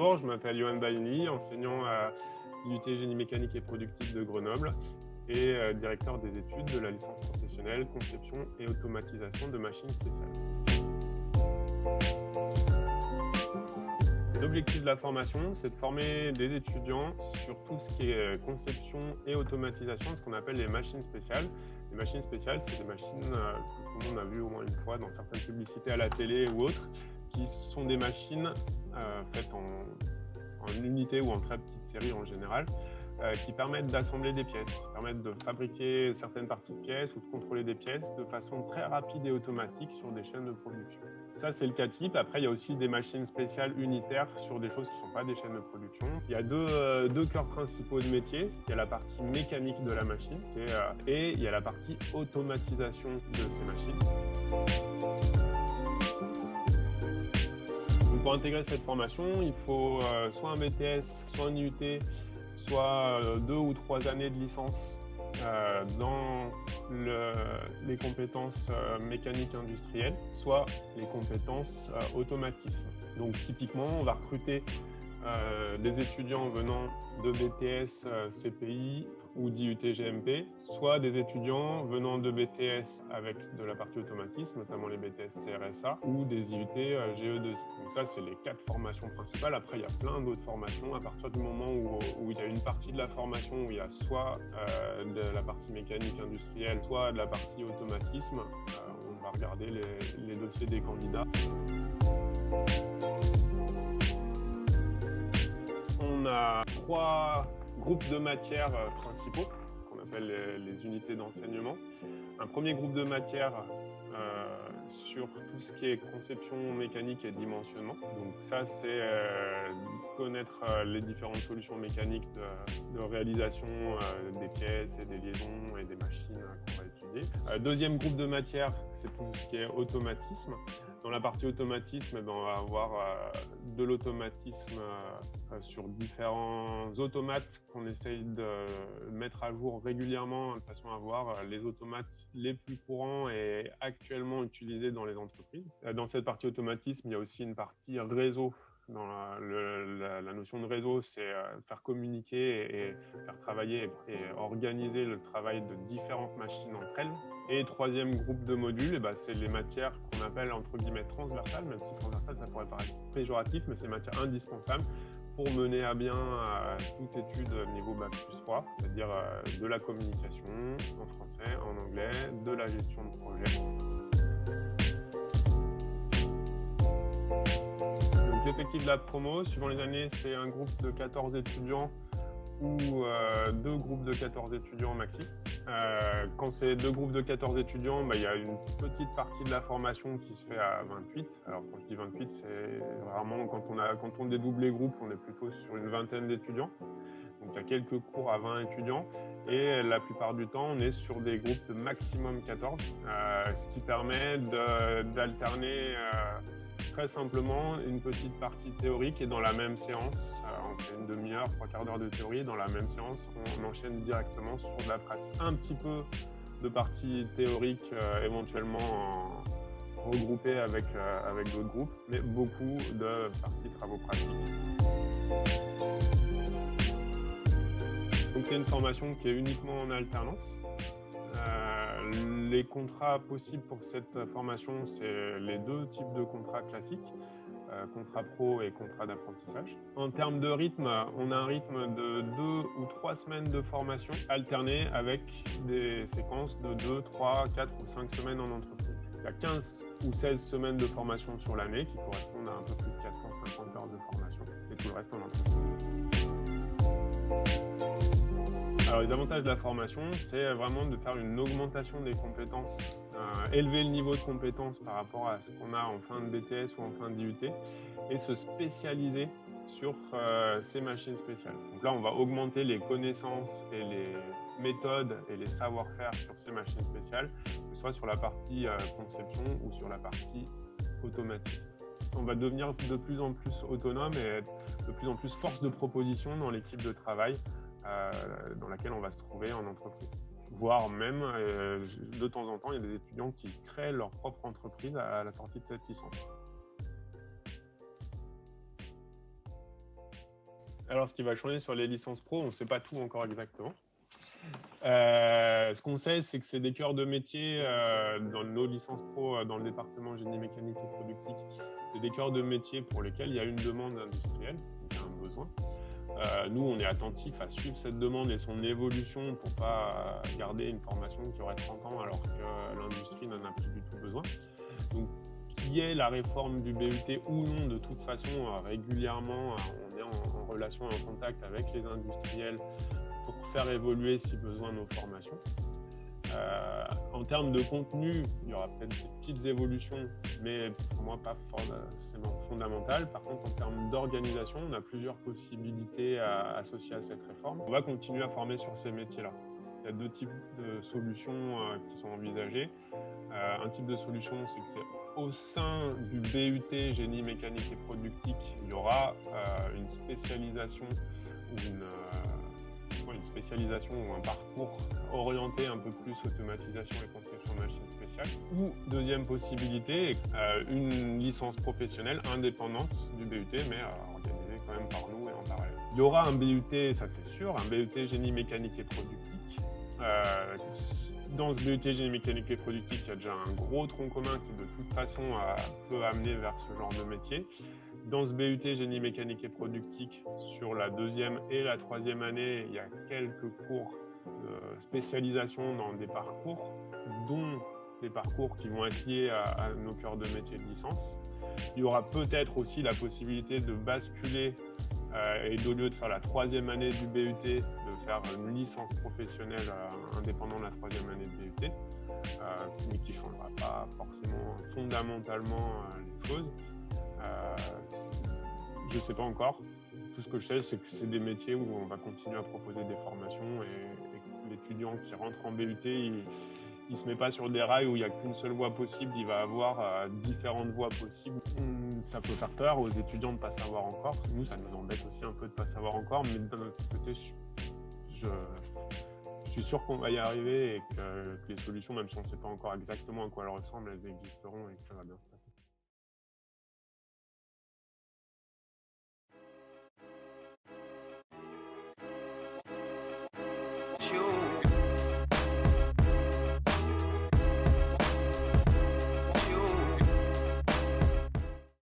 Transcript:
Bonjour, je m'appelle Yohan Baini, enseignant à l'IUT Génie mécanique et productique de Grenoble et directeur des études de la licence professionnelle conception et automatisation de machines spéciales. Les objectifs de la formation, c'est de former des étudiants sur tout ce qui est conception et automatisation de ce qu'on appelle les machines spéciales. Les machines spéciales, c'est des machines que tout le monde a vues au moins une fois dans certaines publicités à la télé ou autres, qui sont des machines faites en unité ou en très petite série en général, qui permettent d'assembler des pièces, qui permettent de fabriquer certaines parties de pièces ou de contrôler des pièces de façon très rapide et automatique sur des chaînes de production. Ça, c'est le cas type. Après, il y a aussi des machines spéciales unitaires sur des choses qui ne sont pas des chaînes de production. Il y a deux cœurs principaux de métier. Il y a la partie mécanique de la machine et il y a la partie automatisation de ces machines. Donc, pour intégrer cette formation, il faut soit un BTS, soit un IUT, soit 2 ou 3 années de licence dans les compétences mécaniques industrielles, soit les compétences automatisme. Donc typiquement, on va recruter des étudiants venant de BTS CPI ou d'IUT GMP, soit des étudiants venant de BTS avec de la partie automatisme, notamment les BTS CRSA, ou des IUT GE2I. Donc ça, c'est les 4 formations principales. Après, il y a plein d'autres formations. À partir du moment où il y a une partie de la formation où il y a soit de la partie mécanique industrielle, soit de la partie automatisme, on va regarder les dossiers des candidats. On a 3 groupes de matières principaux, qu'on appelle les unités d'enseignement. Un premier groupe de matières sur tout ce qui est conception mécanique et dimensionnement. Donc ça, c'est connaître les différentes solutions mécaniques de réalisation des pièces et des liaisons et des machines qu'on va étudier. Deuxième groupe de matières, c'est tout ce qui est automatisme. Dans la partie automatisme, on va avoir de l'automatisme sur différents automates qu'on essaye de mettre à jour régulièrement de façon à avoir les automates les plus courants et actuellement utilisés dans les entreprises. Dans cette partie automatisme, il y a aussi une partie réseau. Dans la notion de réseau, c'est faire communiquer et faire travailler et organiser le travail de différentes machines entre elles. Et troisième groupe de modules, c'est les matières qu'on appelle entre guillemets transversales, même si transversales ça pourrait paraître péjoratif, mais c'est matières indispensables pour mener à bien toute étude niveau Bac+3, c'est-à-dire de la communication en français, en anglais, de la gestion de projet. Donc l'effectif de la promo, suivant les années, c'est un groupe de 14 étudiants ou 2 groupes de 14 étudiants maxi. Quand c'est 2 groupes de 14 étudiants, il y a une petite partie de la formation qui se fait à 28. Alors quand je dis 28, c'est vraiment quand on dédouble les groupes, on est plutôt sur une vingtaine d'étudiants. Donc il y a quelques cours à 20 étudiants et la plupart du temps, on est sur des groupes de maximum 14, ce qui permet d'alterner très simplement une petite partie théorique et dans la même séance, on fait une demi-heure, 3/4 d'heure de théorie, dans la même séance, on enchaîne directement sur de la pratique. Un petit peu de partie théorique éventuellement regroupée avec d'autres groupes, mais beaucoup de parties travaux pratiques. Donc c'est une formation qui est uniquement en alternance. Les contrats possibles pour cette formation, c'est les 2 types de contrats classiques, contrat pro et contrat d'apprentissage. En termes de rythme, on a un rythme de 2 ou 3 semaines de formation alternée avec des séquences de 2, 3, 4 ou 5 semaines en entreprise. Il y a 15 ou 16 semaines de formation sur l'année qui correspondent à un peu plus de 450 heures de formation et tout le reste en entreprise. Alors les avantages de la formation, c'est vraiment de faire une augmentation des compétences, élever le niveau de compétences par rapport à ce qu'on a en fin de BTS ou en fin d'IUT et se spécialiser sur ces machines spéciales. Donc là, on va augmenter les connaissances et les méthodes et les savoir-faire sur ces machines spéciales, que ce soit sur la partie conception ou sur la partie automatisme. On va devenir de plus en plus autonome et de plus en plus force de proposition dans l'équipe de travail dans laquelle on va se trouver en entreprise. Voire même, de temps en temps, il y a des étudiants qui créent leur propre entreprise à la sortie de cette licence. Alors, ce qui va changer sur les licences pro, on ne sait pas tout encore exactement. Ce qu'on sait, c'est que c'est des cœurs de métier dans nos licences pro, dans le département génie mécanique et productique. C'est des cœurs de métier pour lesquels il y a une demande industrielle, il y a un besoin. Nous, on est attentifs à suivre cette demande et son évolution pour pas garder une formation qui aurait 30 ans alors que l'industrie n'en a plus du tout besoin. Donc, qu'il y ait la réforme du BUT ou non, de toute façon, régulièrement, on est en relation et en contact avec les industriels pour faire évoluer, si besoin, nos formations. En termes de contenu, il y aura peut-être des petites évolutions, mais pour moi pas forcément fondamentales. Par contre, en termes d'organisation, on a plusieurs possibilités associées à cette réforme. On va continuer à former sur ces métiers-là. Il y a deux types de solutions qui sont envisagées. Un type de solution, c'est que c'est au sein du BUT génie mécanique et productique, il y aura une spécialisation ou une spécialisation ou un parcours orienté un peu plus automatisation et conception de machines spéciales. Ou deuxième possibilité, une licence professionnelle indépendante du BUT, mais organisée quand même par nous et en parallèle. Il y aura un BUT, ça c'est sûr, un BUT génie mécanique et productique. Dans ce BUT génie mécanique et productique, il y a déjà un gros tronc commun qui de toute façon peut amener vers ce genre de métier. Dans ce BUT génie mécanique et productique, sur la deuxième et la troisième année, il y a quelques cours de spécialisation dans des parcours, dont des parcours qui vont être liés à nos cœurs de métier de licence. Il y aura peut-être aussi la possibilité de basculer et au lieu de faire la troisième année du BUT, de faire une licence professionnelle indépendant de la troisième année du BUT, mais qui ne changera pas forcément fondamentalement les choses. Je ne sais pas encore. Tout ce que je sais, c'est que c'est des métiers où on va continuer à proposer des formations et l'étudiant qui rentre en BUT, il ne se met pas sur des rails où il n'y a qu'une seule voie possible, il va avoir différentes voies possibles. Ça peut faire peur aux étudiants de ne pas savoir encore. Nous, ça nous embête aussi un peu de ne pas savoir encore, mais d'un autre côté, je suis sûr qu'on va y arriver et que les solutions, même si on ne sait pas encore exactement à quoi elles ressemblent, elles existeront et que ça va bien se passer. Sure.